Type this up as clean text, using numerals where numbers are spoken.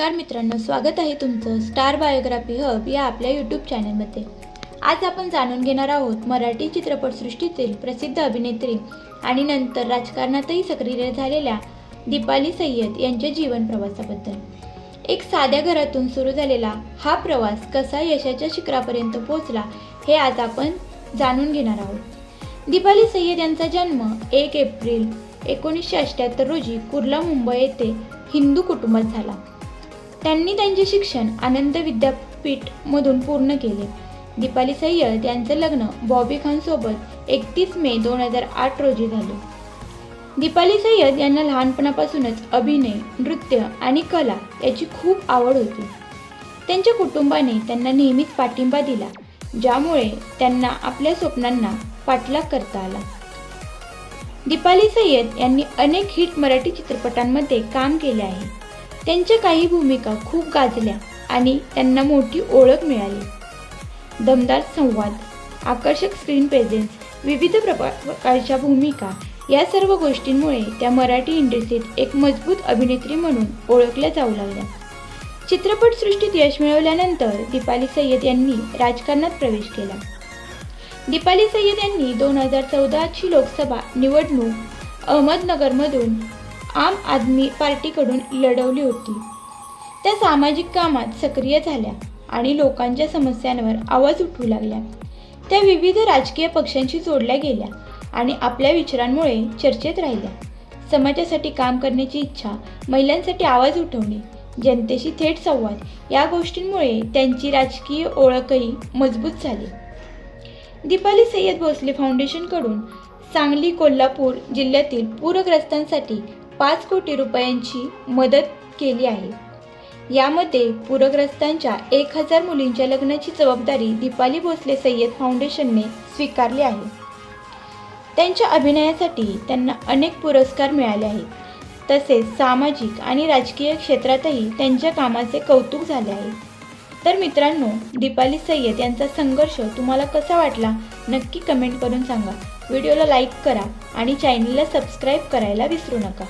नमस्कार मित्रांनो, स्वागत आहे तुमचं स्टार बायोग्राफी हब या आपल्या यूट्यूब चॅनलमध्ये। आज आपण जाणून घेणार आहोत मराठी चित्रपटसृष्टीतील प्रसिद्ध अभिनेत्री आणि नंतर राजकारणातही सक्रिय झालेल्या दीपाली सय्यद यांच्या जीवन प्रवासाबद्दल। एक साध्या घरातून सुरू झालेला हा प्रवास कसा यशाच्या शिखरापर्यंत पोहोचला हे आज आपण जाणून घेणार आहोत। दीपाली सय्यद यांचा जन्म 1 एप्रिल 1978 रोजी कुर्ला, मुंबई येथे हिंदू कुटुंबात झाला। त्यांनी त्यांचे शिक्षण आनंद विद्यापीठ मधून पूर्ण केले। दीपाली सय्यद यांचे लग्न बॉबी खान सोबत 31 मे 2008 रोजी झाले। दीपाली सय्यद यांना लहानपणापासूनच अभिनय, नृत्य आणि कला याची खूप आवड होती। त्यांच्या कुटुंबाने त्यांना नेहमीच पाठिंबा दिला, ज्यामुळे त्यांना आपल्या स्वप्नांना पाठलाग करता आला। दीपाली सय्यद यांनी अनेक हिट मराठी चित्रपटांमध्ये काम केले आहे। त्यांच्या काही भूमिका खूप गाजल्या आणि त्यांना मोठी ओळख मिळाली। दमदार संवाद, आकर्षक स्क्रीन प्रेझेन्स, विविध प्रकारच्या भूमिका या सर्व गोष्टींमुळे त्या मराठी इंडस्ट्रीत एक मजबूत अभिनेत्री म्हणून ओळखल्या जाऊ लागल्या। चित्रपटसृष्टीत यश मिळवल्यानंतर दीपाली सय्यद यांनी राजकारणात प्रवेश केला। दीपाली सय्यद यांनी 2014ची लोकसभा निवडणूक अहमदनगरमधून आम आदमी पार्टीकडून लढवली होती। त्या सामाजिक कामात सक्रिय झाल्या आणि लोकांच्या समस्यांवर आवाज उठवू लागल्या। त्या विविध राजकीय पक्षांशी जोडल्या गेल्या आणि आपल्या विचारांमुळे चर्चेत राहिल्या। समाजासाठी काम करण्याची इच्छा, महिलांसाठी आवाज उठवणे, जनतेशी थेट संवाद या गोष्टींमुळे त्यांची राजकीय ओळखही मजबूत झाली। दीपाली सय्यद भोसले फाउंडेशनकडून सांगली, कोल्हापूर जिल्ह्यातील पूरग्रस्तांसाठी 5 कोटी रुपयांची मदत केली आहे। यामध्ये पूरग्रस्तांच्या 1000 मुलींच्या लग्नाची जबाबदारी दीपाली भोसले सय्यद फाउंडेशनने स्वीकारली आहे। त्यांच्या अभिनयासाठी त्यांना अनेक पुरस्कार मिळाले आहेत। तसेच सामाजिक आणि राजकीय क्षेत्रातही त्यांच्या कामाचे कौतुक झाले आहे। तर मित्रांनो, दीपाली सय्यद यांचा संघर्ष तुम्हाला कसा वाटला नक्की कमेंट करून सांगा। व्हिडिओला लाईक करा आणि चॅनलला सबस्क्राईब करायला विसरू नका।